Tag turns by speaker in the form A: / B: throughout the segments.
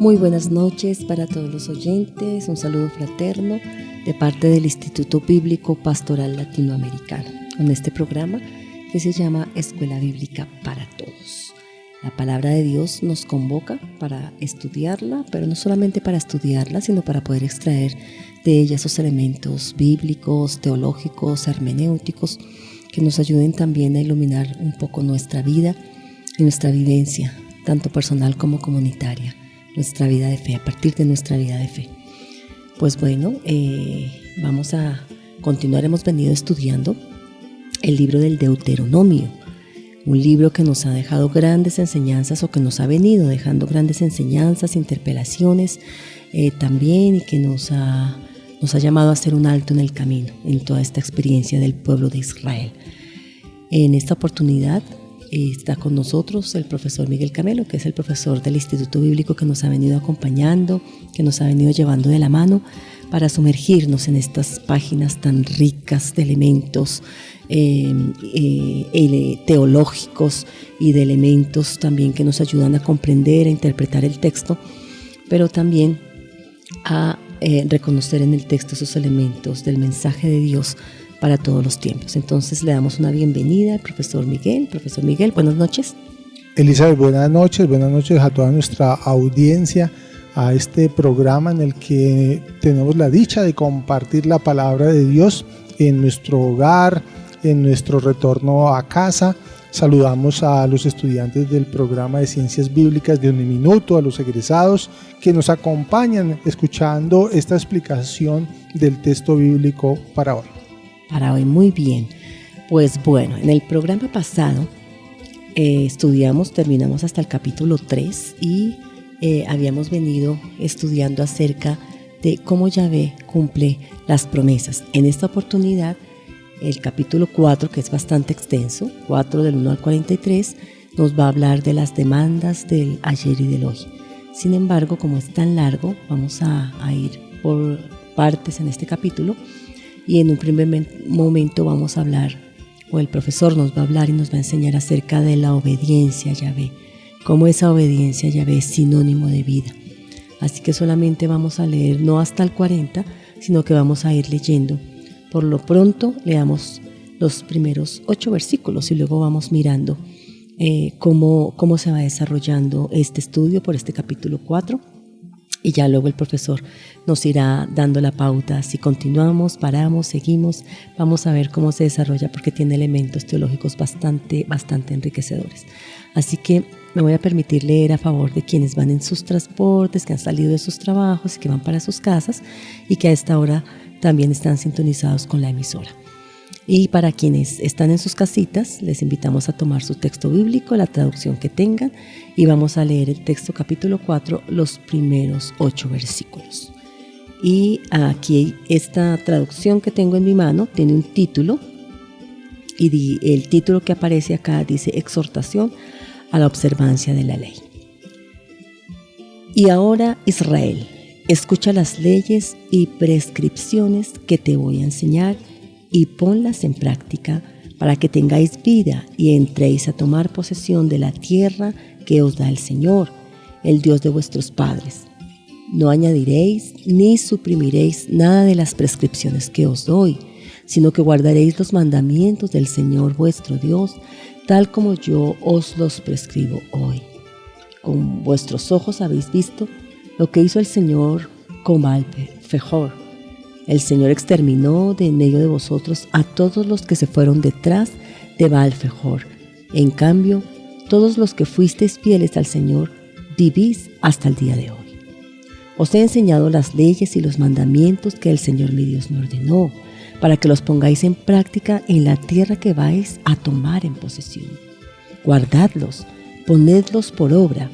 A: Muy buenas noches para todos los oyentes, un saludo fraterno de parte del Instituto Bíblico Pastoral Latinoamericano, con este programa que se llama Escuela Bíblica para Todos. La palabra de Dios nos convoca para estudiarla, pero no solamente para estudiarla, sino para poder extraer de ella esos elementos bíblicos, teológicos, hermenéuticos, que nos ayuden también a iluminar un poco nuestra vida y nuestra vivencia, tanto personal como comunitaria, nuestra vida de fe, a partir de nuestra vida de fe. Pues bueno, vamos a continuar. Hemos venido estudiando el libro del Deuteronomio, un libro que nos ha dejado grandes enseñanzas, o que nos ha venido dejando grandes enseñanzas, interpelaciones también, y que nos ha llamado a hacer un alto en el camino, en toda esta experiencia del pueblo de Israel. En esta oportunidad está con nosotros el profesor Miguel Camelo, que es el profesor del Instituto Bíblico, que nos ha venido acompañando, que nos ha venido llevando de la mano para sumergirnos en estas páginas tan ricas de elementos teológicos y de elementos también que nos ayudan a comprender, a interpretar el texto, pero también a reconocer en el texto esos elementos del mensaje de Dios para todos los tiempos. Entonces le damos una bienvenida al profesor Miguel. Profesor Miguel, buenas noches.
B: Elizabeth, buenas noches a toda nuestra audiencia, a este programa en el que tenemos la dicha de compartir la palabra de Dios en nuestro hogar, en nuestro retorno a casa. Saludamos a los estudiantes del programa de Ciencias Bíblicas de Uniminuto, a los egresados que nos acompañan escuchando esta explicación del texto bíblico para hoy.
A: Para hoy, muy bien. Pues bueno, en el programa pasado terminamos hasta el capítulo 3 y habíamos venido estudiando acerca de cómo Yahvé cumple las promesas. En esta oportunidad, el capítulo 4, que es bastante extenso, 4 del 1 al 43, nos va a hablar de las demandas del ayer y del hoy. Sin embargo, como es tan largo, vamos a ir por partes en este capítulo. Y en un primer momento vamos a hablar, o el profesor nos va a hablar y nos va a enseñar acerca de la obediencia a Yahvé, cómo esa obediencia a Yahvé es sinónimo de vida. Así que solamente vamos a leer no hasta el 40, sino que vamos a ir leyendo. Por lo pronto leamos los primeros 8 versículos y luego vamos mirando cómo se va desarrollando este estudio por este capítulo 4. Y ya luego el profesor nos irá dando la pauta, si continuamos, paramos, seguimos. Vamos a ver cómo se desarrolla, porque tiene elementos teológicos bastante enriquecedores. Así que me voy a permitir leer a favor de quienes van en sus transportes, que han salido de sus trabajos y que van para sus casas, y que a esta hora también están sintonizados con la emisora. Y para quienes están en sus casitas, les invitamos a tomar su texto bíblico, la traducción que tengan, y vamos a leer el texto capítulo 4, los primeros 8 versículos. Y aquí esta traducción que tengo en mi mano tiene un título, y el título que aparece acá dice: Exhortación a la observancia de la ley. Y ahora, Israel, escucha las leyes y prescripciones que te voy a enseñar, y ponlas en práctica para que tengáis vida y entréis a tomar posesión de la tierra que os da el Señor, el Dios de vuestros padres. No añadiréis ni suprimiréis nada de las prescripciones que os doy, sino que guardaréis los mandamientos del Señor vuestro Dios, tal como yo os los prescribo hoy. Con vuestros ojos habéis visto lo que hizo el Señor con Baal-Fejor. El Señor exterminó de en medio de vosotros a todos los que se fueron detrás de Baal-Fejor. En cambio, todos los que fuisteis fieles al Señor, vivís hasta el día de hoy. Os he enseñado las leyes y los mandamientos que el Señor mi Dios me ordenó, para que los pongáis en práctica en la tierra que vais a tomar en posesión. Guardadlos, ponedlos por obra,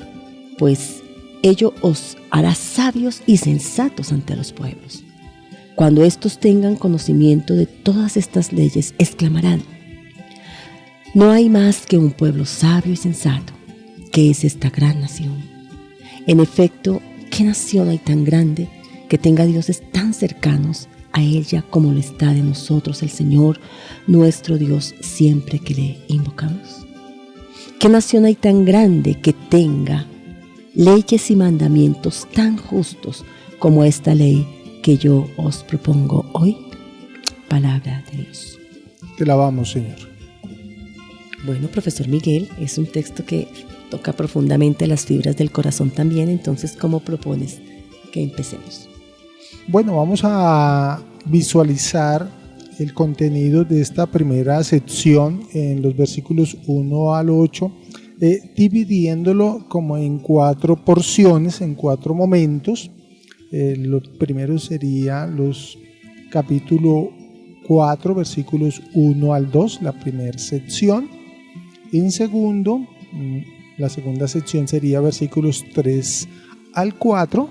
A: pues ello os hará sabios y sensatos ante los pueblos. Cuando éstos tengan conocimiento de todas estas leyes, exclamarán: no hay más que un pueblo sabio y sensato, que es esta gran nación. En efecto, ¿qué nación hay tan grande que tenga dioses tan cercanos a ella como lo está de nosotros el Señor, nuestro Dios, siempre que le invocamos? ¿Qué nación hay tan grande que tenga leyes y mandamientos tan justos como esta ley que yo os propongo hoy. Palabra de Dios.
B: Te alabamos, Señor.
A: Bueno, profesor Miguel, es un texto que toca profundamente las fibras del corazón también, entonces, ¿cómo propones que empecemos?
B: Bueno, vamos a visualizar el contenido de esta primera sección en los versículos 1 al 8, dividiéndolo como en 4 porciones, en 4 momentos. Lo primero sería los capítulo 4, versículos 1 al 2, la primera sección. En segundo, la segunda sección sería versículos 3 al 4,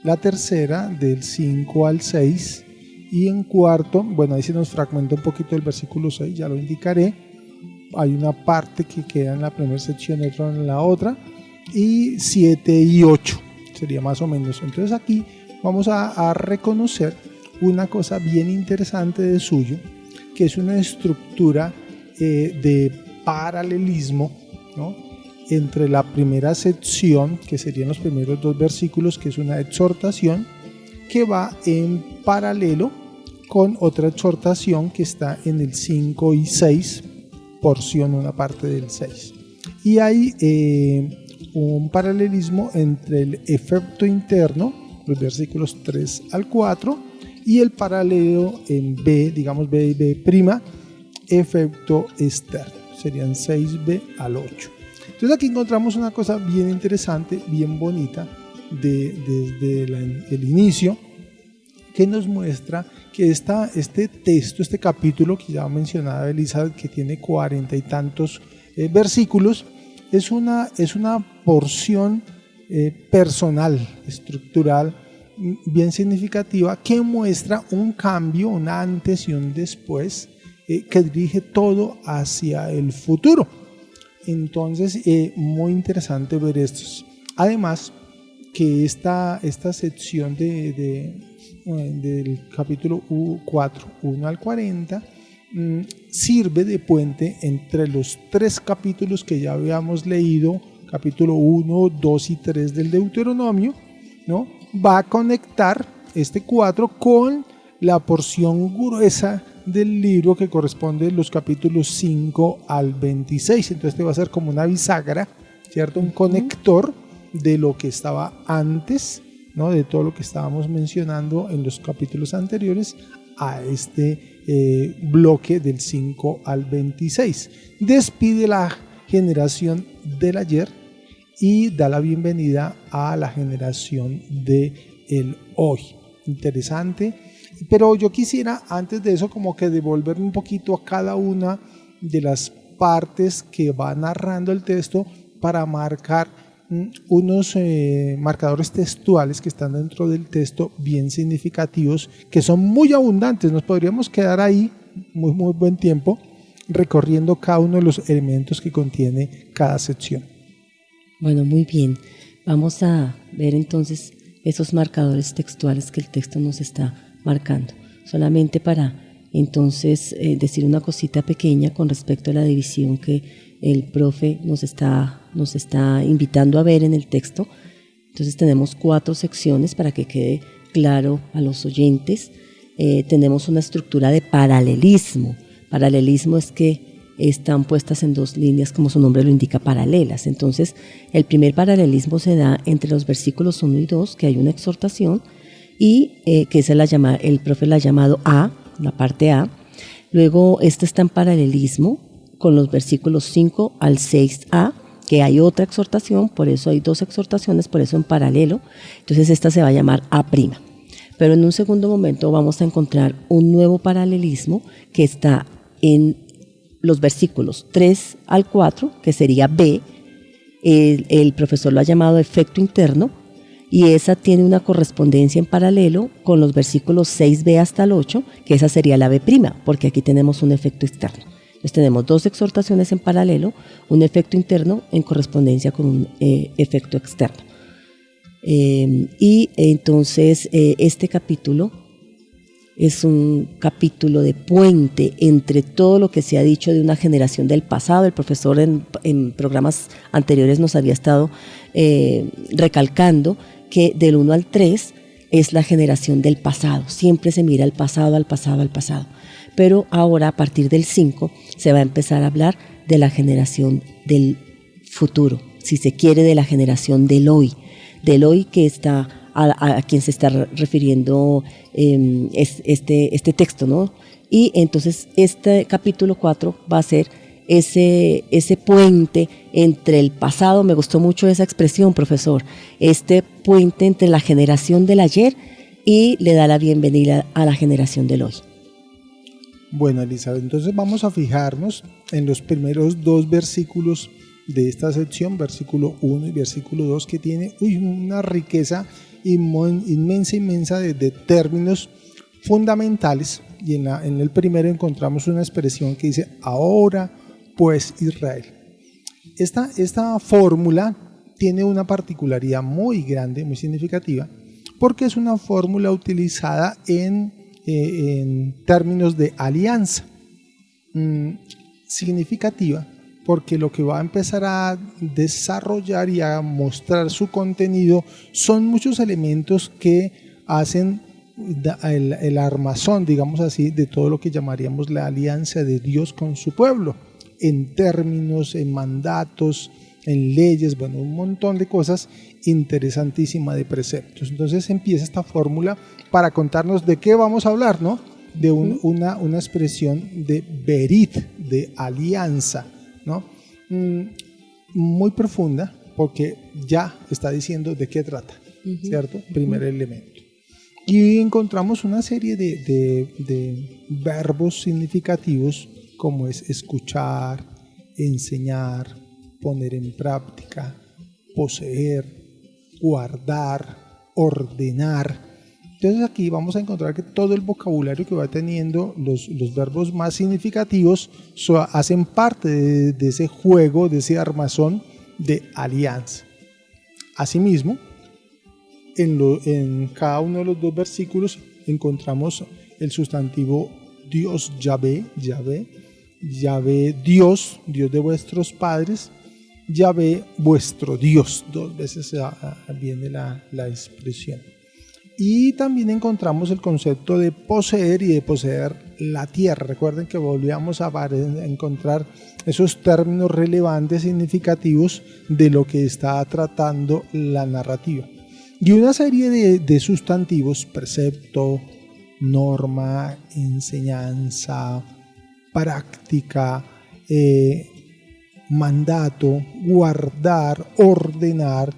B: la tercera del 5 al 6, y en cuarto, bueno, ahí se nos fragmenta un poquito el versículo 6, ya lo indicaré. Hay una parte que queda en la primera sección, otra en la otra, y 7 y 8 sería más o menos. Entonces aquí vamos a reconocer una cosa bien interesante de suyo, que es una estructura de paralelismo, ¿no?, entre la primera sección, que serían los primeros 2 versículos, que es una exhortación que va en paralelo con otra exhortación que está en el 5 y 6, porción, una parte del 6. Y hay un paralelismo entre el efecto interno, los versículos 3 al 4, y el paralelo en B, digamos B y B', efecto externo, serían 6B al 8. Entonces aquí encontramos una cosa bien interesante, bien bonita, desde el inicio, que nos muestra que este texto, este capítulo que ya mencionaba Elizabeth, que tiene 40 y tantos versículos, es una porción personal, estructural, bien significativa, que muestra un cambio, un antes y un después, que dirige todo hacia el futuro. Entonces, muy interesante ver esto. Además, que esta sección del capítulo 4, 1 al 40, sirve de puente entre los 3 capítulos que ya habíamos leído, capítulo 1, 2 y 3 del Deuteronomio, ¿no? Va a conectar este 4 con la porción gruesa del libro que corresponde los capítulos 5 al 26. Entonces este va a ser como una bisagra, ¿cierto? Un conector de lo que estaba antes, ¿no?, de todo lo que estábamos mencionando en los capítulos anteriores a este bloque del 5 al 26. Despide la generación del ayer y da la bienvenida a la generación del hoy. Interesante. Pero yo quisiera, antes de eso, como que devolverme un poquito a cada una de las partes que va narrando el texto para marcar unos marcadores textuales que están dentro del texto bien significativos, que son muy abundantes. Nos podríamos quedar ahí muy buen tiempo recorriendo cada uno de los elementos que contiene cada sección.
A: Bueno, muy bien. Vamos a ver entonces esos marcadores textuales que el texto nos está marcando. Solamente para entonces decir una cosita pequeña con respecto a la división que el profe nos está invitando a ver en el texto. Entonces tenemos 4 secciones para que quede claro a los oyentes. Tenemos una estructura de paralelismo. Paralelismo es que están puestas en 2 líneas, como su nombre lo indica, paralelas. Entonces, el primer paralelismo se da entre los versículos 1 y 2, que hay una exhortación, y que el profe la ha llamado A, la parte A. Luego, está en paralelismo con los versículos 5 al 6A, que hay otra exhortación, por eso hay 2 exhortaciones, por eso en paralelo. Entonces, esta se va a llamar A'. Pero en un segundo momento vamos a encontrar un nuevo paralelismo que está en los versículos 3 al 4, que sería B. El profesor lo ha llamado efecto interno, y esa tiene una correspondencia en paralelo con los versículos 6b hasta el 8, que esa sería la B', porque aquí tenemos un efecto externo. Entonces tenemos 2 exhortaciones en paralelo, un efecto interno en correspondencia con un efecto externo. Y entonces este capítulo es un capítulo de puente entre todo lo que se ha dicho de una generación del pasado. El profesor en programas anteriores nos había estado recalcando que del 1 al 3 es la generación del pasado. Siempre se mira al pasado, al pasado, al pasado. Pero ahora, a partir del 5, se va a empezar a hablar de la generación del futuro, si se quiere, de la generación del hoy que está a quien se está refiriendo este texto, ¿no? Y entonces este capítulo 4 va a ser ese puente entre el pasado. Me gustó mucho esa expresión, profesor, este puente entre la generación del ayer y le da la bienvenida a la generación del hoy.
B: Bueno, Elizabeth, entonces vamos a fijarnos en los primeros 2 versículos de esta sección, versículo 1 y versículo 2, que tiene una riqueza inmensa de términos fundamentales. Y en el primero encontramos una expresión que dice: ahora pues Israel. Esta fórmula tiene una particularidad muy grande, muy significativa, porque es una fórmula utilizada en términos de alianza. Significativa porque lo que va a empezar a desarrollar y a mostrar su contenido son muchos elementos que hacen el armazón, digamos así, de todo lo que llamaríamos la alianza de Dios con su pueblo, en términos, en mandatos, en leyes, bueno, un montón de cosas interesantísimas, de preceptos. Entonces empieza esta fórmula para contarnos de qué vamos a hablar, ¿no? De una expresión de berit, de alianza, ¿no? Muy profunda, porque ya está diciendo de qué trata, ¿cierto? Primer elemento. Y encontramos una serie de verbos significativos, como es escuchar, enseñar, poner en práctica, poseer, guardar, ordenar. Entonces aquí vamos a encontrar que todo el vocabulario que va teniendo los verbos más significativos hacen parte de ese juego, de ese armazón de alianza. Asimismo, en cada uno de los 2 versículos encontramos el sustantivo Dios, Yahvé, Dios de vuestros padres, Yahvé, vuestro Dios. 2 veces viene la expresión. Y también encontramos el concepto de poseer y de poseer la tierra. Recuerden que volvíamos a encontrar esos términos relevantes, significativos de lo que está tratando la narrativa. Y una serie de sustantivos: precepto, norma, enseñanza, práctica, mandato, guardar, ordenar,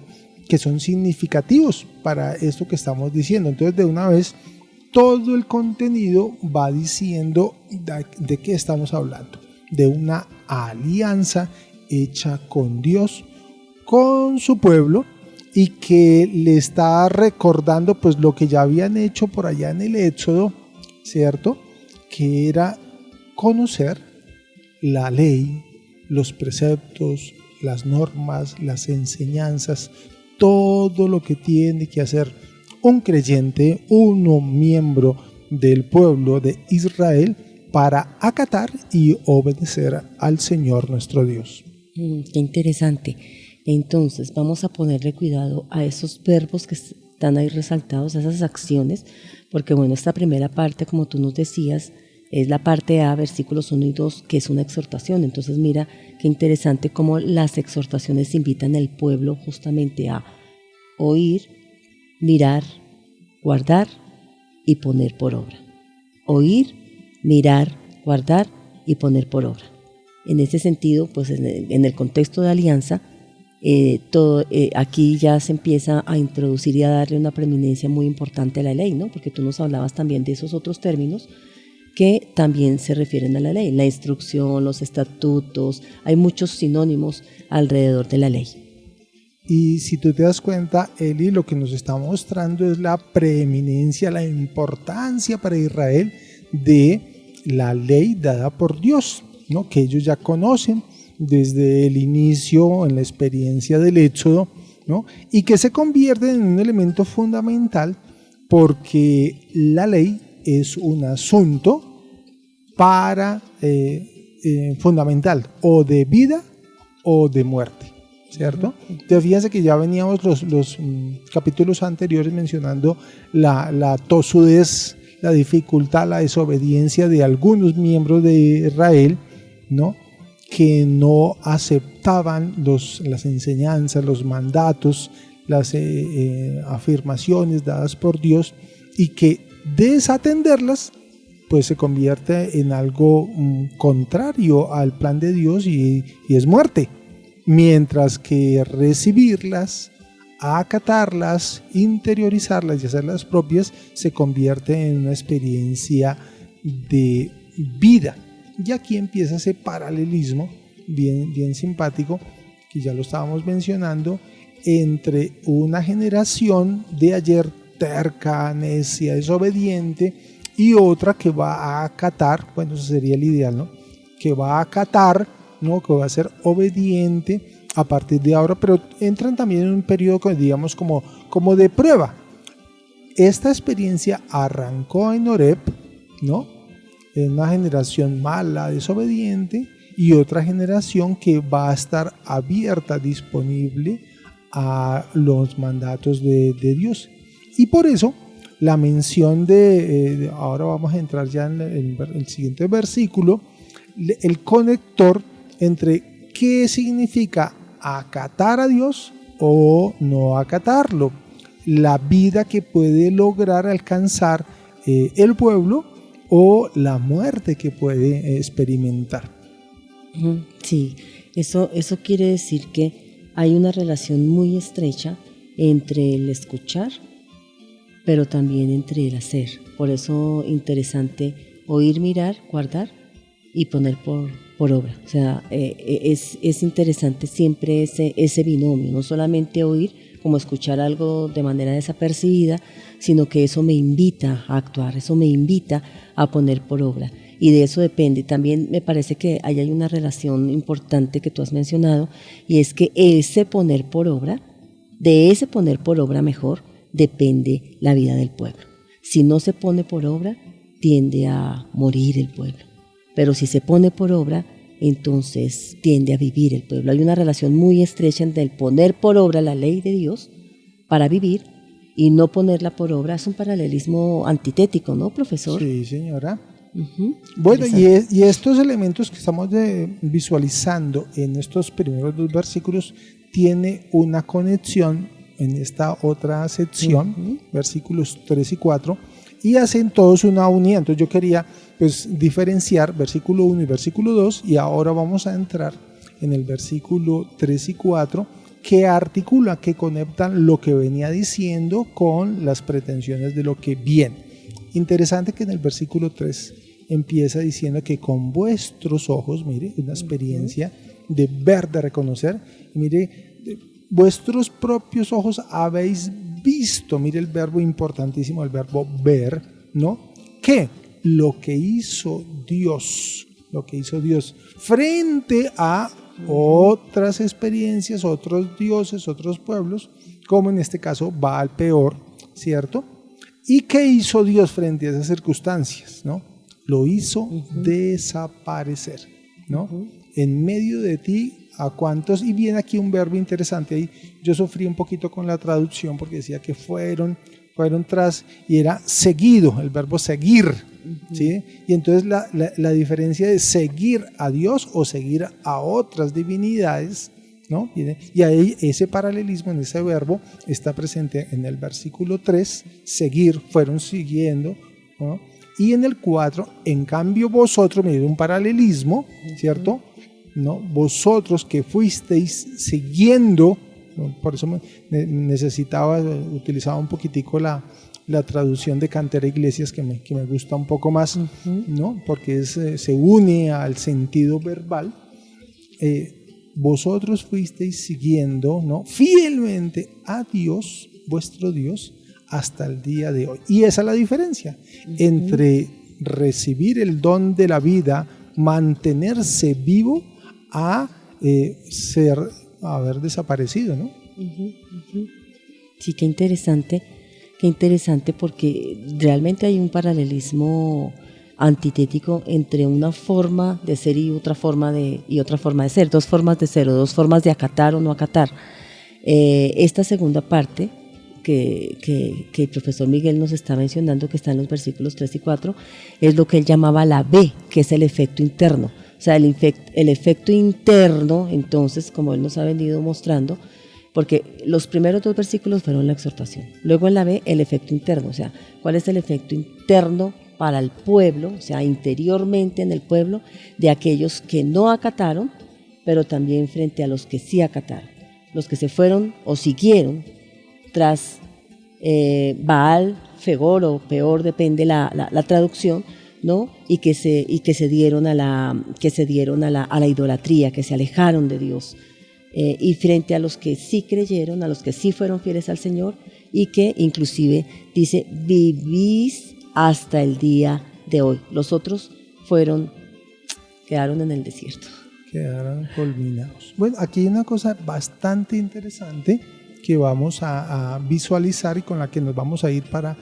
B: que son significativos para esto que estamos diciendo. Entonces, de una vez, todo el contenido va diciendo de qué estamos hablando: de una alianza hecha con Dios, con su pueblo, y que le está recordando pues lo que ya habían hecho por allá en el Éxodo, ¿cierto? Que era conocer la ley, los preceptos, las normas, las enseñanzas, todo lo que tiene que hacer un creyente, uno miembro del pueblo de Israel, para acatar y obedecer al Señor nuestro Dios.
A: Qué interesante. Entonces vamos a ponerle cuidado a esos verbos que están ahí resaltados, a esas acciones, porque bueno, esta primera parte, como tú nos decías, es la parte A, versículos 1 y 2, que es una exhortación. Entonces mira qué interesante cómo las exhortaciones invitan al pueblo justamente a oír, mirar, guardar y poner por obra. Oír, mirar, guardar y poner por obra. En ese sentido, pues en el contexto de alianza, aquí ya se empieza a introducir y a darle una preeminencia muy importante a la ley, ¿no? Porque tú nos hablabas también de esos otros términos que también se refieren a la ley: la instrucción, los estatutos. Hay muchos sinónimos alrededor de la ley.
B: Y si tú te das cuenta, Eli, lo que nos está mostrando es la preeminencia, la importancia para Israel de la ley dada por Dios, ¿no? Que ellos ya conocen desde el inicio, en la experiencia del Éxodo, ¿no? Y que se convierten en un elemento fundamental, porque la ley es un asunto para fundamental, o de vida o de muerte, ¿cierto? Entonces fíjense que ya veníamos los capítulos anteriores mencionando la tosudez, la dificultad, la desobediencia de algunos miembros de Israel, ¿no? Que no aceptaban las enseñanzas, los mandatos, las afirmaciones dadas por Dios, y que desatenderlas pues se convierte en algo contrario al plan de Dios y es muerte, mientras que recibirlas, acatarlas, interiorizarlas y hacerlas propias se convierte en una experiencia de vida. Y aquí empieza ese paralelismo bien simpático, que ya lo estábamos mencionando, entre una generación de ayer terca, necia, desobediente, y otra que va a acatar, bueno, eso sería el ideal, ¿no? Que va a acatar, ¿no? Que va a ser obediente a partir de ahora, pero entran también en un periodo, digamos, como de prueba. Esta experiencia arrancó en Horeb, ¿no? En una generación mala, desobediente, y otra generación que va a estar abierta, disponible a los mandatos de Dios. Y por eso la mención ahora vamos a entrar ya en el siguiente versículo, el conector entre qué significa acatar a Dios o no acatarlo, la vida que puede lograr alcanzar el pueblo o la muerte que puede experimentar.
A: Sí, eso quiere decir que hay una relación muy estrecha entre el escuchar, pero también entre el hacer. Por eso interesante oír, mirar, guardar y poner por obra. O sea, es interesante siempre ese binomio, no solamente oír como escuchar algo de manera desapercibida, sino que eso me invita a actuar, eso me invita a poner por obra. Y de eso depende. También me parece que ahí hay una relación importante que tú has mencionado, y es que ese poner por obra, de ese poner por obra mejor, depende la vida del pueblo. Si no se pone por obra, tiende a morir el pueblo. Pero si se pone por obra, entonces tiende a vivir el pueblo. Hay una relación muy estrecha entre el poner por obra la ley de Dios para vivir y no ponerla por obra. Es un paralelismo antitético, ¿no, profesor?
B: Sí, señora. Bueno, y estos elementos que estamos visualizando en estos primeros dos versículos tiene una conexión en esta otra sección, versículos 3 y 4, y hacen todos una unidad. Entonces yo quería diferenciar versículo 1 y versículo 2, y ahora vamos a entrar en el versículo 3 y 4, que articula, que conectan lo que venía diciendo con las pretensiones de lo que viene. Interesante que en el versículo 3 empieza diciendo que con vuestros ojos, mire, una experiencia de ver, de reconocer, y mire, vuestros propios ojos habéis visto, mire el verbo importantísimo, el verbo ver, ¿no? ¿Qué? Lo que hizo Dios frente a otras experiencias, otros dioses, otros pueblos, como en este caso Baal Peor, ¿cierto? ¿Y qué hizo Dios frente a esas circunstancias? ¿No? Lo hizo desaparecer, ¿no? En medio de ti, ¿a cuántos? Y viene aquí un verbo interesante. Ahí yo sufrí un poquito con la traducción porque decía que fueron tras, y era seguido, el verbo seguir, ¿sí? Y entonces la diferencia de seguir a Dios o seguir a otras divinidades, ¿no? Y ahí ese paralelismo en ese verbo está presente en el versículo 3, seguir, fueron siguiendo, ¿no? Y en el 4, en cambio vosotros, me dio un paralelismo, ¿cierto? ¿No? Vosotros que fuisteis siguiendo, por eso utilizaba un poquitico la traducción de Cantera Iglesias, que me gusta un poco más, ¿no? Porque se une al sentido verbal. Vosotros fuisteis siguiendo, ¿no? Fielmente a Dios, vuestro Dios, hasta el día de hoy. Y esa es la diferencia entre recibir el don de la vida, mantenerse vivo, a haber desaparecido, ¿no?
A: Sí, qué interesante Qué interesante, porque realmente hay un paralelismo antitético entre una forma de ser y otra forma de ser, dos formas de ser o dos formas de acatar o no acatar. Esta segunda parte que el profesor Miguel nos está mencionando, que está en los versículos 3 y 4, es lo que él llamaba la B, que es el efecto interno. O sea, el efecto interno, entonces, como él nos ha venido mostrando, porque los primeros 2 versículos fueron la exhortación. Luego en la B, el efecto interno. O sea, ¿cuál es el efecto interno para el pueblo? O sea, interiormente en el pueblo, de aquellos que no acataron, pero también frente a los que sí acataron. Los que se fueron o siguieron tras Baal, Fegor, o peor, depende la traducción, ¿no? Y que se dieron a la idolatría, que se alejaron de Dios. Y frente a los que sí creyeron, a los que sí fueron fieles al Señor, y que inclusive dice, vivís hasta el día de hoy. Los otros quedaron en el desierto.
B: Quedaron culminados. Bueno, aquí hay una cosa bastante interesante que vamos a visualizar y con la que nos vamos a ir para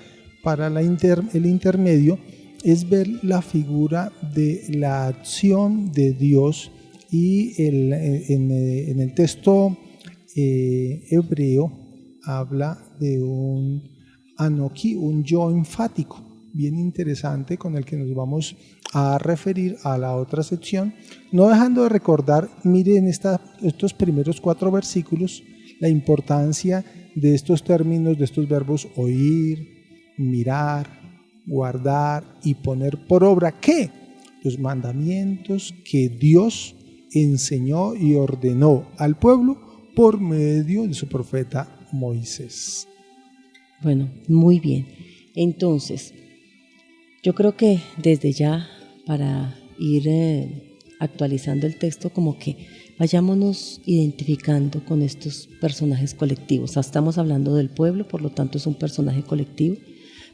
B: el intermedio, es ver la figura de la acción de Dios. Y en el texto hebreo habla de un anoki, un yo enfático, bien interesante, con el que nos vamos a referir a la otra sección, no dejando de recordar, miren estos primeros 4 versículos, la importancia de estos términos, de estos verbos oír, mirar, guardar y poner por obra, ¿qué? Los mandamientos que Dios enseñó y ordenó al pueblo por medio de su profeta Moisés.
A: Bueno, muy bien. Entonces, yo creo que desde ya, para ir actualizando el texto, como que vayámonos identificando con estos personajes colectivos. Estamos hablando del pueblo, por lo tanto es un personaje colectivo,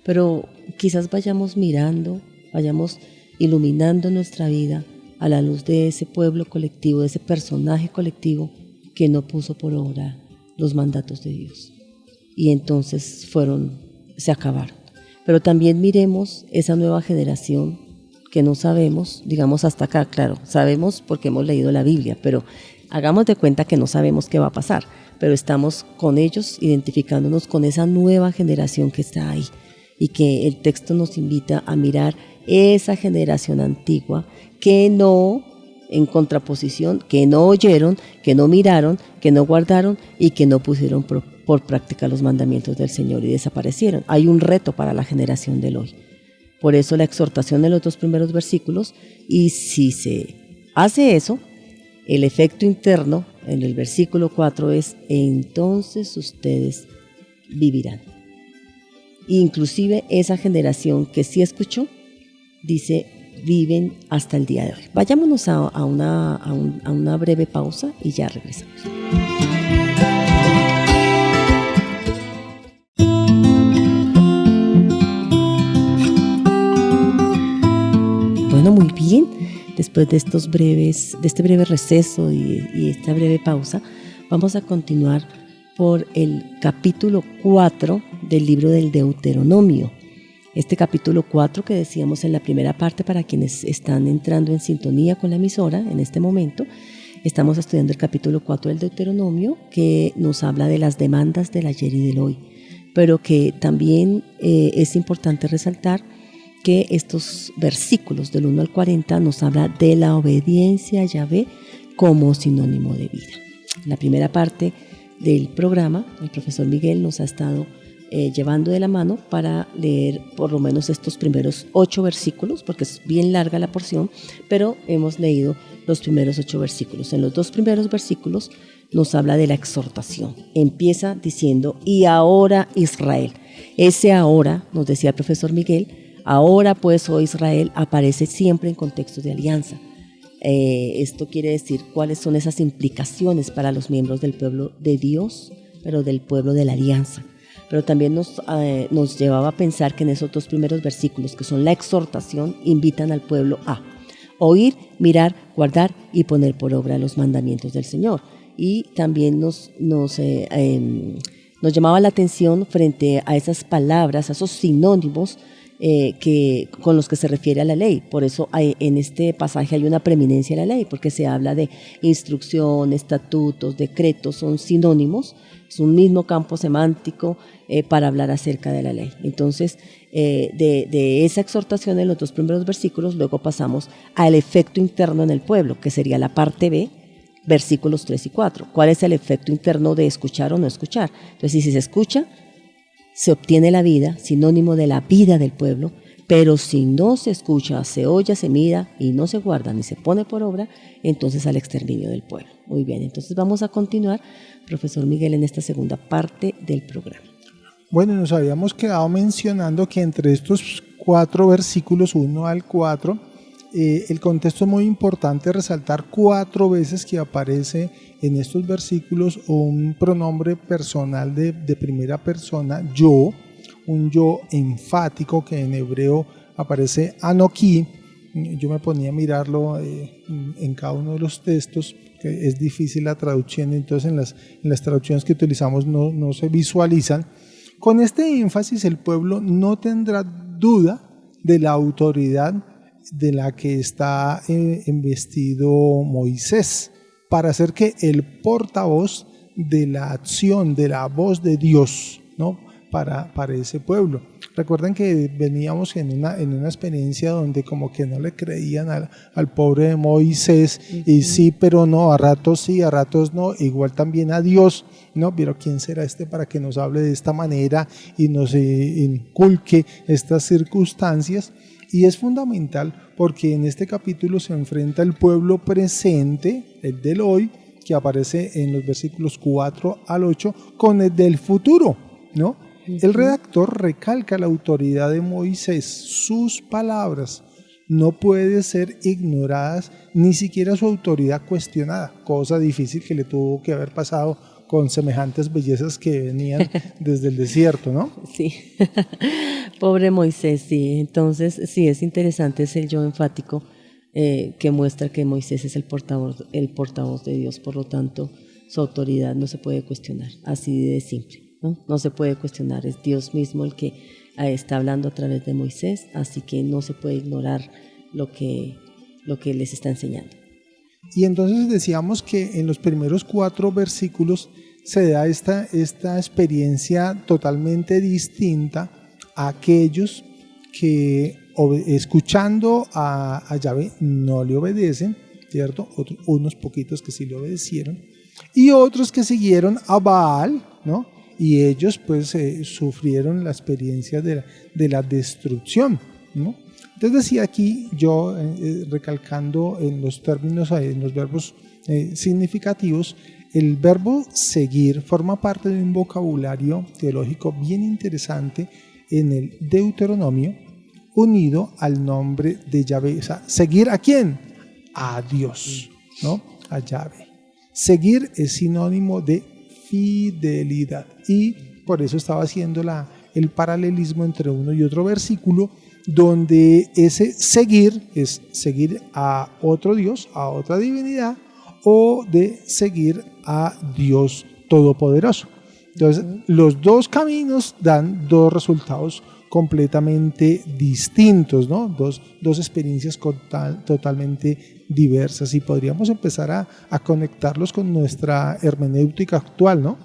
A: pero quizás vayamos mirando, vayamos iluminando nuestra vida a la luz de ese pueblo colectivo, de ese personaje colectivo que no puso por obra los mandatos de Dios. Y entonces se acabaron. Pero también miremos esa nueva generación que no sabemos, digamos hasta acá, claro, sabemos porque hemos leído la Biblia, pero hagamos de cuenta que no sabemos qué va a pasar, pero estamos con ellos identificándonos con esa nueva generación que está ahí, y que el texto nos invita a mirar esa generación antigua que no, en contraposición, que no oyeron, que no miraron, que no guardaron y que no pusieron por práctica los mandamientos del Señor y desaparecieron. Hay un reto para la generación del hoy. Por eso la exhortación en los 2 primeros versículos, y si se hace eso, el efecto interno en el versículo 4 es: entonces ustedes vivirán. Inclusive esa generación que sí escuchó, dice, viven hasta el día de hoy. Vayámonos a una breve pausa y ya regresamos. Bueno, muy bien. Después de este breve receso y esta breve pausa, vamos a continuar por el capítulo 4 del libro del Deuteronomio. Este capítulo 4 que decíamos en la primera parte, para quienes están entrando en sintonía con la emisora en este momento, estamos estudiando el capítulo 4 del Deuteronomio, que nos habla de las demandas del ayer y del hoy, pero que también es importante resaltar que estos versículos del 1 al 40 nos habla de la obediencia a Yahvé como sinónimo de vida. En la primera parte del programa, el profesor Miguel nos ha estado llevando de la mano para leer por lo menos estos primeros 8 versículos, porque es bien larga la porción, pero hemos leído los primeros 8 versículos. En los 2 primeros versículos nos habla de la exhortación. Empieza diciendo, y ahora Israel. Ese ahora, nos decía el profesor Miguel, ahora pues, oh Israel, aparece siempre en contexto de alianza. Esto quiere decir cuáles son esas implicaciones para los miembros del pueblo de Dios, pero del pueblo de la alianza. Pero también nos llevaba a pensar que en esos 2 primeros versículos, que son la exhortación, invitan al pueblo a oír, mirar, guardar y poner por obra los mandamientos del Señor. Y también nos nos llamaba la atención frente a esas palabras, a esos sinónimos con los que se refiere a la ley. Por eso en este pasaje hay una preeminencia de la ley, porque se habla de instrucción, estatutos, decretos, son sinónimos, es un mismo campo semántico para hablar acerca de la ley. Entonces, de esa exhortación en los 2 primeros versículos, luego pasamos al efecto interno en el pueblo, que sería la parte B, versículos 3 y 4. ¿Cuál es el efecto interno de escuchar o no escuchar? Entonces, si se escucha, se obtiene la vida, sinónimo de la vida del pueblo, pero si no se escucha, se oye, se mira y no se guarda ni se pone por obra, entonces al exterminio del pueblo. Muy bien, entonces vamos a continuar, profesor Miguel, en esta segunda parte del programa.
B: Bueno, nos habíamos quedado mencionando que entre estos 4 versículos, 1 al 4, el contexto es muy importante resaltar 4 veces que aparece en estos versículos un pronombre personal de primera persona, yo, un yo enfático que en hebreo aparece anoki. Yo me ponía a mirarlo en cada uno de los textos, que es difícil la traducción, entonces en las traducciones que utilizamos no se visualizan. Con este énfasis el pueblo no tendrá duda de la autoridad de la que está investido Moisés para ser que el portavoz de la acción, de la voz de Dios, ¿no? para ese pueblo. Recuerden que veníamos en una experiencia donde como que no le creían al pobre de Moisés, y sí, pero no, a ratos sí, a ratos no, igual también a Dios, ¿no? Pero ¿quién será para que nos hable de esta manera y nos inculque estas circunstancias? Y es fundamental porque en este capítulo se enfrenta el pueblo presente, el del hoy, que aparece en los versículos 4 al 8, con el del futuro, ¿no? El redactor recalca la autoridad de Moisés, sus palabras no pueden ser ignoradas, ni siquiera su autoridad cuestionada, cosa difícil que le tuvo que haber pasado con semejantes bellezas que venían desde el desierto, ¿no?
A: Sí, pobre Moisés, sí. Entonces, sí, es interesante ese yo enfático que muestra que Moisés es el portavoz de Dios, por lo tanto, su autoridad no se puede cuestionar, así de simple, ¿no? No se puede cuestionar, es Dios mismo el que está hablando a través de Moisés, así que no se puede ignorar lo que les está enseñando.
B: Y entonces decíamos que en los primeros 4 versículos se da esta experiencia totalmente distinta a aquellos que escuchando a Yahvé no le obedecen, ¿cierto? Unos poquitos que sí le obedecieron, y otros que siguieron a Baal, ¿no? Y ellos pues sufrieron la experiencia de la destrucción, ¿no? Entonces decía aquí yo, recalcando en los términos, en los verbos significativos, el verbo seguir forma parte de un vocabulario teológico bien interesante en el Deuteronomio, unido al nombre de Yahvé. O sea, ¿seguir a quién? A Dios, ¿no? A Yahvé. Seguir es sinónimo de fidelidad, y por eso estaba haciendo el paralelismo entre uno y otro versículo, donde ese seguir es seguir a otro Dios, a otra divinidad, o de seguir a Dios Todopoderoso. Entonces, los 2 caminos dan 2 resultados completamente distintos, ¿no? Dos experiencias totalmente diversas, y podríamos empezar a conectarlos con nuestra hermenéutica actual, ¿no?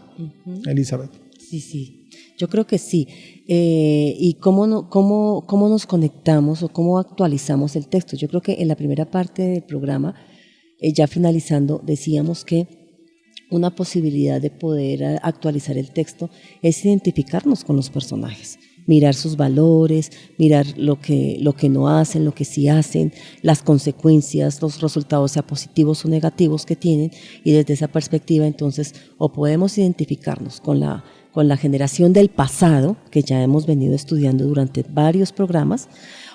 B: Elizabeth.
A: Sí, yo creo que sí. ¿Y cómo nos conectamos o cómo actualizamos el texto? Yo creo que en la primera parte del programa, ya finalizando, decíamos que una posibilidad de poder actualizar el texto es identificarnos con los personajes, mirar sus valores, mirar lo que no hacen, lo que sí hacen, las consecuencias, los resultados, sea positivos o negativos que tienen, y desde esa perspectiva entonces o podemos identificarnos con la generación del pasado, que ya hemos venido estudiando durante varios programas,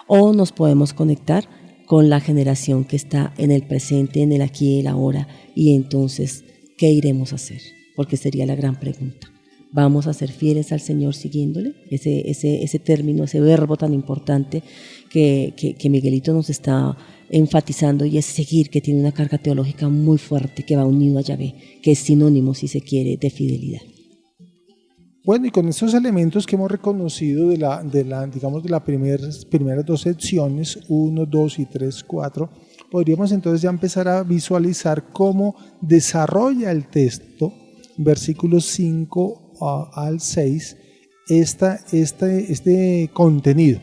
A: o nos podemos conectar con la generación que está en el presente, en el aquí y el ahora, y entonces, ¿qué iremos a hacer? Porque sería la gran pregunta. ¿Vamos a ser fieles al Señor siguiéndole? Ese término, ese verbo tan importante que Miguelito nos está enfatizando, y es seguir, que tiene una carga teológica muy fuerte, que va unido a Yahvé, que es sinónimo, si se quiere, de fidelidad.
B: Bueno, y con estos elementos que hemos reconocido digamos, de las primeras dos secciones, 1, 2 y 3, 4, podríamos entonces ya empezar a visualizar cómo desarrolla el texto, versículos 5 al 6, este contenido.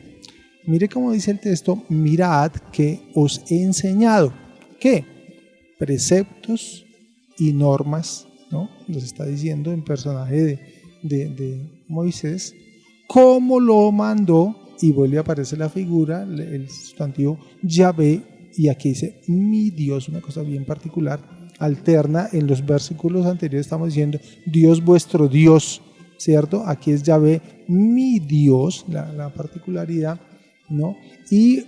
B: Mire cómo dice el texto: mirad que os he enseñado, ¿qué? Preceptos y normas, ¿no? Nos está diciendo en personaje de Moisés, cómo lo mandó, y vuelve a aparecer la figura, el sustantivo Yahvé, y aquí dice mi Dios, una cosa bien particular, alterna. En los versículos anteriores estamos diciendo Dios vuestro Dios, ¿cierto? Aquí es Yahvé, mi Dios, la particularidad, ¿no? Y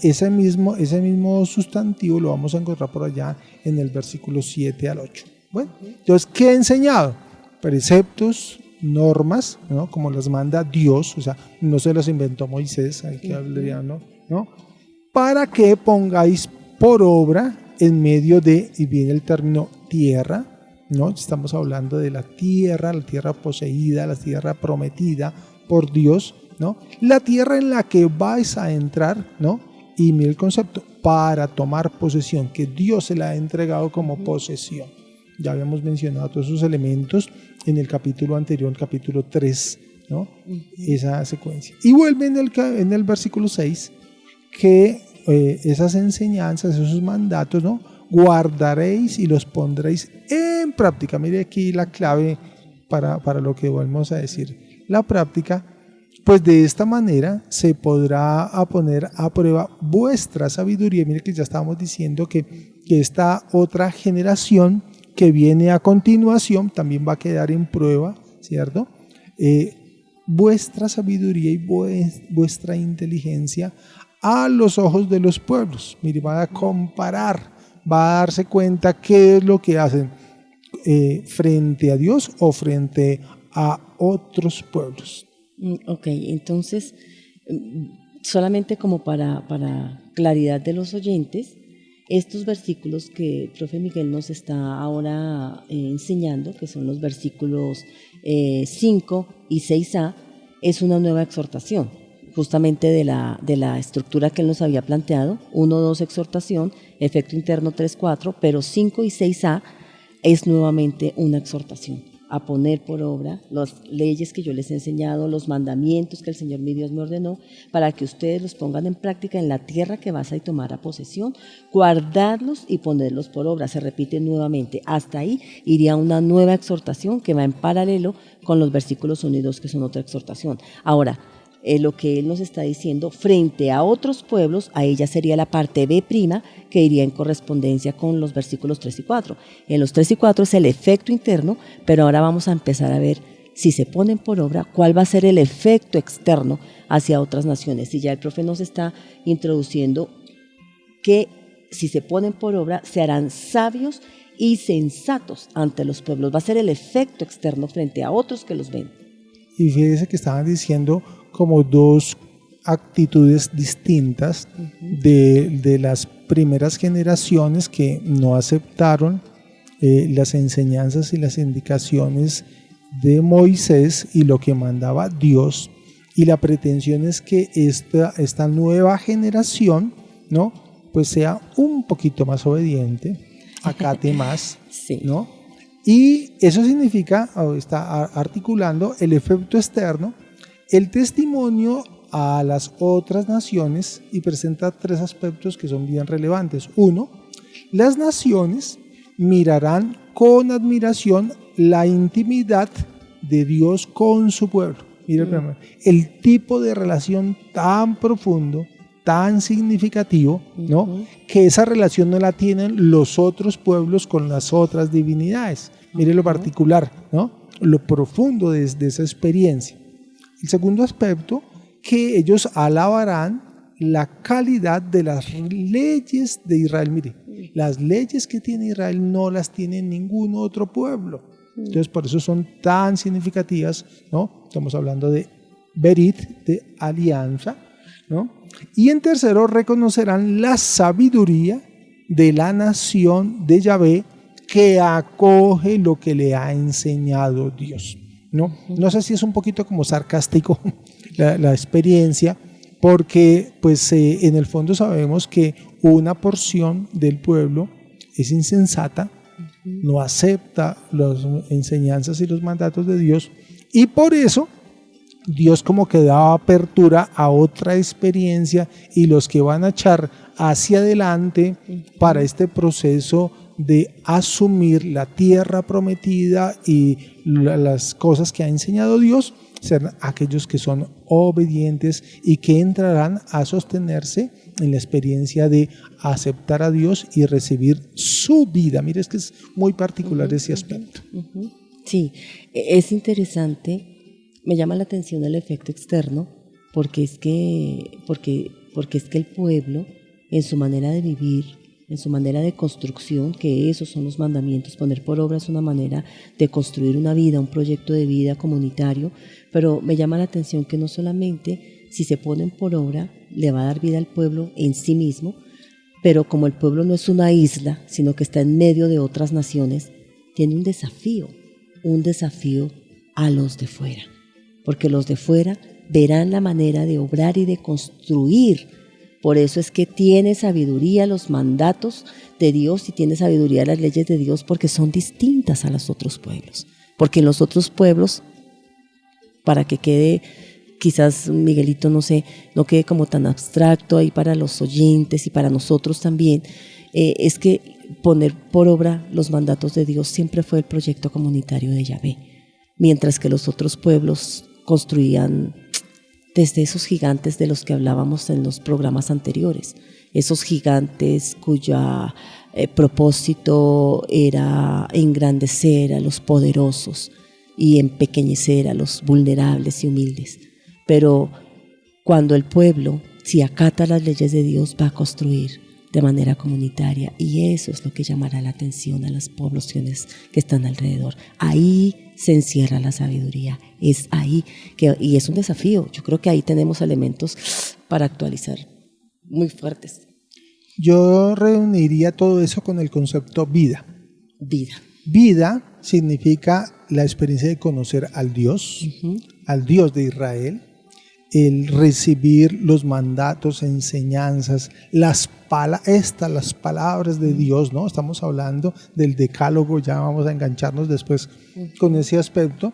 B: ese mismo sustantivo lo vamos a encontrar por allá en el versículo 7 al 8. Bueno, entonces, ¿qué he enseñado? Preceptos, normas, ¿no? Como las manda Dios, o sea, no se los inventó Moisés, hay que hablar, ¿no? Para que pongáis por obra en medio de, y viene el término tierra, ¿no? Estamos hablando de la tierra poseída, la tierra prometida por Dios, ¿no? La tierra en la que vais a entrar, ¿no? Y mira el concepto, para tomar posesión, que Dios se la ha entregado como posesión. Ya habíamos mencionado todos esos elementos en el capítulo anterior, el capítulo 3, ¿no? Esa secuencia. Y vuelve en el versículo 6, que esas enseñanzas, esos mandatos, ¿no? Guardaréis y los pondréis en práctica. Mire aquí la clave para lo que vamos a decir. La práctica, pues de esta manera se podrá poner a prueba vuestra sabiduría. Mire que ya estábamos diciendo que esta otra generación que viene a continuación también va a quedar en prueba, ¿cierto? Vuestra sabiduría y vuestra inteligencia a los ojos de los pueblos. Mire, va a comparar, va a darse cuenta qué es lo que hacen frente a Dios o frente a otros pueblos.
A: Ok, entonces, solamente como para claridad de los oyentes, estos versículos que el profe Miguel nos está ahora enseñando, que son los versículos 5 y 6a, es una nueva exhortación, justamente de la estructura que él nos había planteado, 1, 2, exhortación, efecto interno 3, 4, pero 5 y 6a es nuevamente una exhortación a poner por obra las leyes que yo les he enseñado, los mandamientos que el Señor mi Dios me ordenó, para que ustedes los pongan en práctica en la tierra que vas a tomar a posesión, guardarlos y ponerlos por obra. Se repite nuevamente. Hasta ahí iría una nueva exhortación que va en paralelo con los versículos 1 y 2, que son otra exhortación. Ahora, lo que él nos está diciendo frente a otros pueblos, a ella sería la parte B', que iría en correspondencia con los versículos 3 y 4. En los 3 y 4 es el efecto interno, pero ahora vamos a empezar a ver, si se ponen por obra, cuál va a ser el efecto externo hacia otras naciones. Y ya el profe nos está introduciendo que si se ponen por obra, se harán sabios y sensatos ante los pueblos. Va a ser el efecto externo frente a otros que los ven.
B: Y fíjese que estaban diciendo como dos actitudes distintas de las primeras generaciones que no aceptaron las enseñanzas y las indicaciones de Moisés y lo que mandaba Dios, y la pretensión es que esta nueva generación, ¿no? Pues sea un poquito más obediente, acate más,
A: sí.
B: ¿no? Y eso significa, está articulando el efecto externo, el testimonio a las otras naciones, y presenta tres aspectos que son bien relevantes. Uno, las naciones mirarán con admiración la intimidad de Dios con su pueblo. Mira el tipo de relación tan profundo, tan significativo, ¿no? Que esa relación no la tienen los otros pueblos con las otras divinidades. Mire lo particular, ¿no? Lo profundo de esa experiencia. El segundo aspecto, que ellos alabarán la calidad de las leyes de Israel. Mire, las leyes que tiene Israel no las tiene ningún otro pueblo. Entonces, por eso son tan significativas, ¿no? Estamos hablando de Berit, de alianza, ¿no? Y en tercero, reconocerán la sabiduría de la nación de Yahvé, que acoge lo que le ha enseñado Dios. ¿no? No sé si es un poquito como sarcástico la experiencia, porque pues en el fondo sabemos que una porción del pueblo es insensata, no acepta las enseñanzas y los mandatos de Dios, y por eso Dios como que da apertura a otra experiencia, y los que van a echar hacia adelante para este proceso de asumir la tierra prometida y las cosas que ha enseñado Dios, serán aquellos que son obedientes y que entrarán a sostenerse en la experiencia de aceptar a Dios y recibir su vida. Mire, es que es muy particular ese aspecto.
A: Sí, es interesante. Me llama la atención el efecto externo, porque es que el pueblo, en su manera de vivir, en su manera de construcción, que esos son los mandamientos, poner por obra es una manera de construir una vida, un proyecto de vida comunitario, pero me llama la atención que no solamente si se ponen por obra le va a dar vida al pueblo en sí mismo, pero como el pueblo no es una isla, sino que está en medio de otras naciones, tiene un desafío a los de fuera, porque los de fuera verán la manera de obrar y de construir. Por eso es que tiene sabiduría los mandatos de Dios y tiene sabiduría las leyes de Dios, porque son distintas a los otros pueblos. Porque en los otros pueblos, para que quede, quizás Miguelito, no sé, no quede como tan abstracto ahí para los oyentes y para nosotros también, es que poner por obra los mandatos de Dios siempre fue el proyecto comunitario de Yahvé, mientras que los otros pueblos construían desde esos gigantes de los que hablábamos en los programas anteriores, esos gigantes cuya propósito era engrandecer a los poderosos y empequeñecer a los vulnerables y humildes. Pero cuando el pueblo, si acata las leyes de Dios, va a construir de manera comunitaria, y eso es lo que llamará la atención a las poblaciones que están alrededor. Ahí se encierra la sabiduría, es ahí y es un desafío. Yo creo que ahí tenemos elementos para actualizar muy fuertes.
B: Yo reuniría todo eso con el concepto vida. Vida significa la experiencia de conocer al Dios, al Dios de Israel, el recibir los mandatos, enseñanzas, las palabras de Dios, ¿no? Estamos hablando del decálogo, ya vamos a engancharnos después con ese aspecto.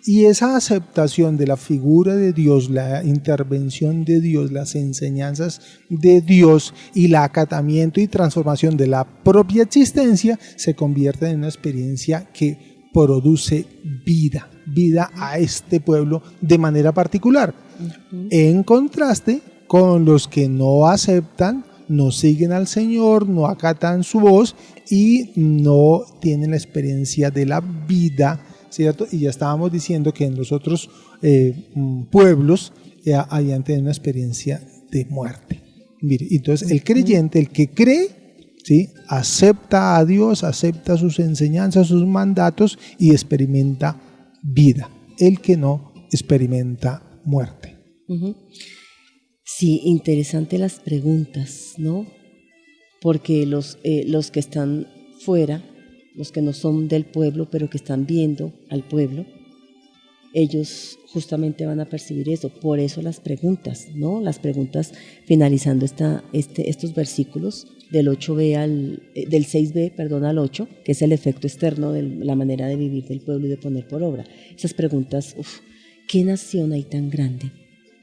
B: Y esa aceptación de la figura de Dios, la intervención de Dios, las enseñanzas de Dios y el acatamiento y transformación de la propia existencia se convierte en una experiencia que produce vida a este pueblo de manera particular. En contraste con los que no aceptan, no siguen al Señor, no acatan su voz y no tienen la experiencia de la vida, ¿cierto? Y ya estábamos diciendo que en los otros pueblos habían tenido una experiencia de muerte. Mire, entonces el creyente, el que cree, ¿sí?, acepta a Dios, acepta sus enseñanzas, sus mandatos y experimenta vida. El que no experimenta muerte.
A: Sí, interesante las preguntas, ¿no? Porque los que están fuera, los que no son del pueblo, pero que están viendo al pueblo, ellos justamente van a percibir eso. Por eso las preguntas, ¿no? Las preguntas finalizando estos versículos del 8b del 6b, al 8, que es el efecto externo de la manera de vivir del pueblo y de poner por obra. Esas preguntas, ¿qué nación hay tan grande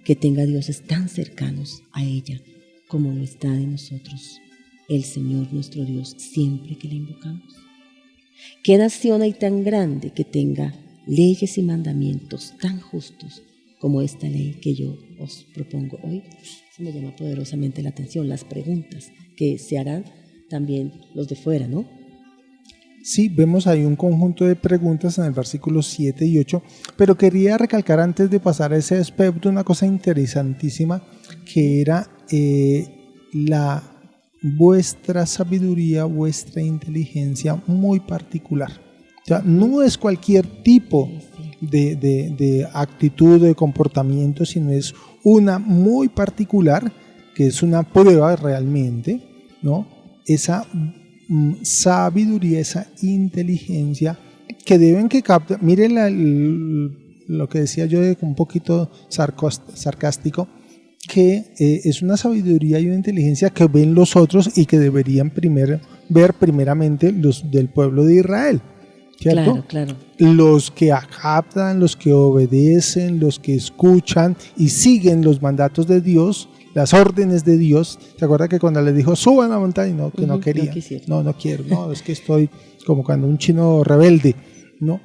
A: que tenga dioses tan cercanos a ella como lo está de nosotros el Señor nuestro Dios siempre que le invocamos? ¿Qué nación hay tan grande que tenga leyes y mandamientos tan justos como esta ley que yo os propongo hoy? Eso me llama poderosamente la atención, las preguntas que se harán también los de fuera, ¿no?
B: Sí, vemos ahí un conjunto de preguntas en el versículo 7 y 8, pero quería recalcar antes de pasar a ese aspecto una cosa interesantísima, que era vuestra sabiduría, vuestra inteligencia muy particular. O sea, no es cualquier tipo de actitud o de comportamiento, sino es una muy particular, que es una prueba realmente, ¿no? Esa sabiduría, esa inteligencia que deben que captar. Miren lo que decía yo de un poquito sarcástico, que es una sabiduría y una inteligencia que ven los otros y que deberían ver primeramente los del pueblo de Israel, ¿cierto?
A: Claro.
B: Los que captan, los que obedecen, los que escuchan y siguen los mandatos de Dios, las órdenes de Dios. ¿Se acuerda que cuando le dijo suban a la montaña? No, que no quería. No quiero. No, es que estoy como cuando un chino rebelde. No,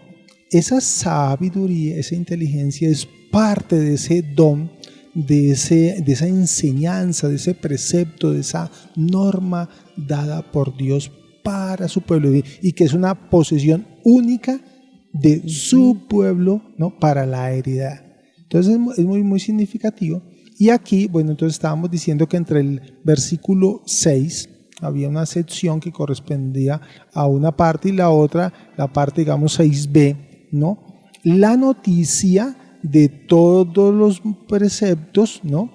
B: esa sabiduría, esa inteligencia es parte de ese don, de esa enseñanza, de ese precepto, de esa norma dada por Dios para su pueblo y que es una posesión única de su pueblo, ¿no? Para la heredad. Entonces es muy, muy significativo. Y aquí, bueno, entonces estábamos diciendo que entre el versículo 6 había una sección que correspondía a una parte y la otra, la parte, digamos, 6b, ¿no? La noticia de todos los preceptos, ¿no?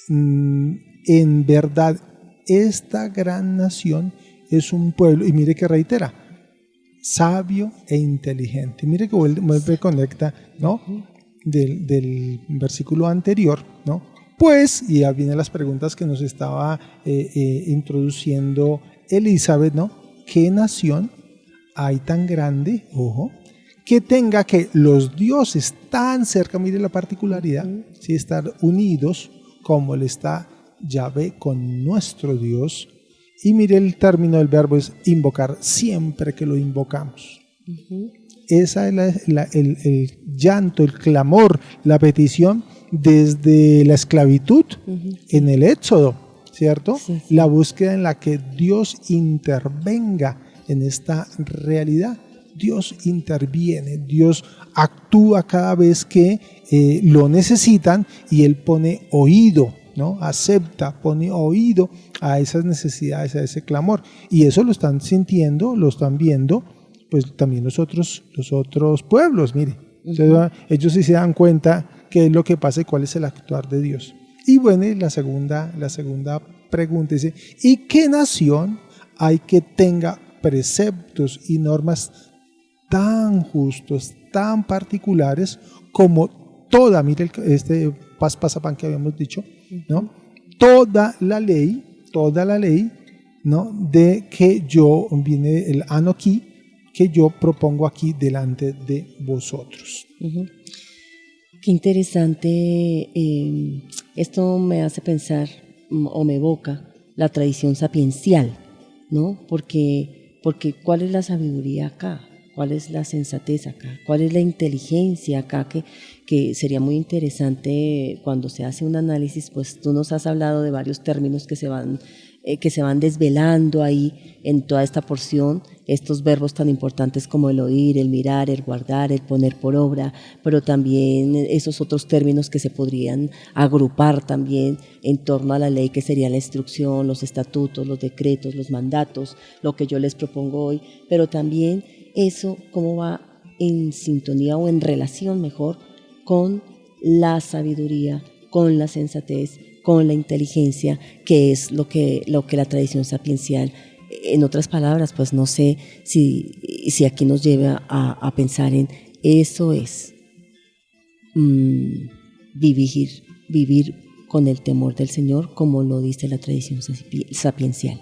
B: En verdad, esta gran nación es un pueblo, y mire que reitera, sabio e inteligente. Mire que vuelve conecta, ¿no? Del versículo anterior, ¿no? Pues, y ya vienen las preguntas que nos estaba introduciendo Elizabeth, ¿no? ¿Qué nación hay tan grande, ojo, que tenga que los dioses tan cerca, mire la particularidad, ¿sí? Estar unidos como le está Yahvé con nuestro Dios? Y mire el término del verbo es invocar, siempre que lo invocamos. Esa es el llanto, el clamor, la petición desde la esclavitud en el Éxodo, ¿cierto? Sí. La búsqueda en la que Dios intervenga en esta realidad. Dios interviene, Dios actúa cada vez que lo necesitan y Él pone oído, ¿no? Acepta, pone oído a esas necesidades, a ese clamor. Y eso lo están sintiendo, lo están viendo, pues también los otros pueblos, mire. Entonces, ellos sí se dan cuenta qué es lo que pasa y cuál es el actuar de Dios. Y bueno, la segunda pregunta dice, ¿y qué nación hay que tenga preceptos y normas tan justos, tan particulares como toda, mire este pasapan que habíamos dicho, ¿no? Toda la ley, ¿no? De que yo, viene el anoquí, que yo propongo aquí delante de vosotros.
A: Qué interesante, esto me hace pensar o me evoca la tradición sapiencial, ¿no? Porque ¿cuál es la sabiduría acá? ¿Cuál es la sensatez acá? ¿Cuál es la inteligencia acá? Que sería muy interesante cuando se hace un análisis, pues tú nos has hablado de varios términos que se van desvelando ahí en toda esta porción, estos verbos tan importantes como el oír, el mirar, el guardar, el poner por obra, pero también esos otros términos que se podrían agrupar también en torno a la ley, que sería la instrucción, los estatutos, los decretos, los mandatos, lo que yo les propongo hoy, pero también eso cómo va en sintonía o en relación mejor con la sabiduría, con la sensatez, con la inteligencia, que es lo que la tradición sapiencial, en otras palabras, pues no sé si aquí nos lleva a pensar en eso es vivir con el temor del Señor, como lo dice la tradición sapiencial.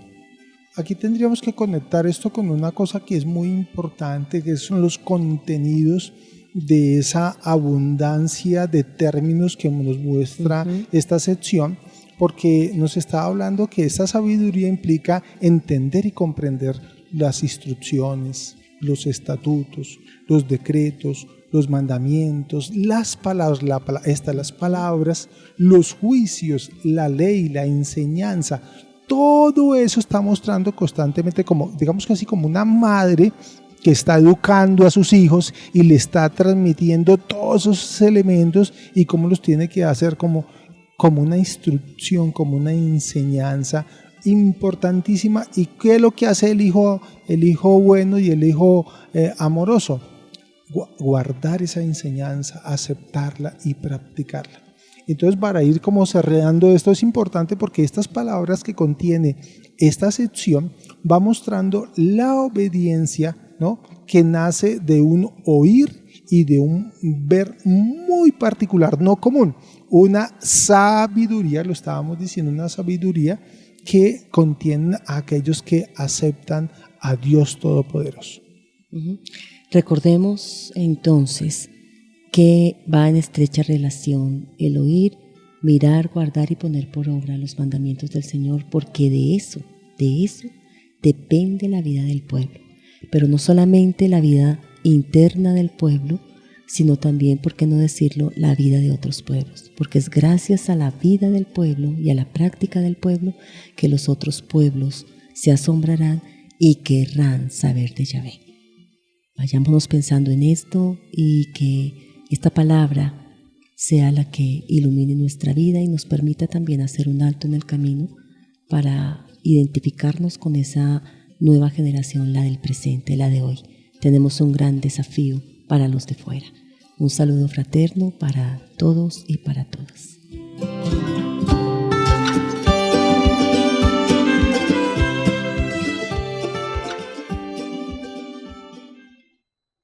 B: Aquí tendríamos que conectar esto con una cosa que es muy importante, que son los contenidos de esa abundancia de términos que nos muestra esta sección, porque nos está hablando que esta sabiduría implica entender y comprender las instrucciones, los estatutos, los decretos, los mandamientos, las palabras, los juicios, la ley, la enseñanza. Todo eso está mostrando constantemente como, digamos que así como una madre que está educando a sus hijos y le está transmitiendo todos esos elementos y cómo los tiene que hacer como una instrucción, como una enseñanza importantísima. ¿Y qué es lo que hace el hijo bueno y el hijo amoroso? Guardar esa enseñanza, aceptarla y practicarla. Entonces, para ir como cerrando esto, es importante porque estas palabras que contiene esta sección va mostrando la obediencia, ¿no? Que nace de un oír y de un ver muy particular, no común, una sabiduría, lo estábamos diciendo, una sabiduría que contiene a aquellos que aceptan a Dios Todopoderoso.
A: Recordemos entonces que va en estrecha relación el oír, mirar, guardar y poner por obra los mandamientos del Señor, porque de eso depende la vida del pueblo. Pero no solamente la vida interna del pueblo, sino también, por qué no decirlo, la vida de otros pueblos. Porque es gracias a la vida del pueblo y a la práctica del pueblo que los otros pueblos se asombrarán y querrán saber de Yahvé. Vayámonos pensando en esto y que esta palabra sea la que ilumine nuestra vida y nos permita también hacer un alto en el camino para identificarnos con esa nueva generación, la del presente, la de hoy. Tenemos un gran desafío para los de fuera. Un saludo fraterno para todos y para todas.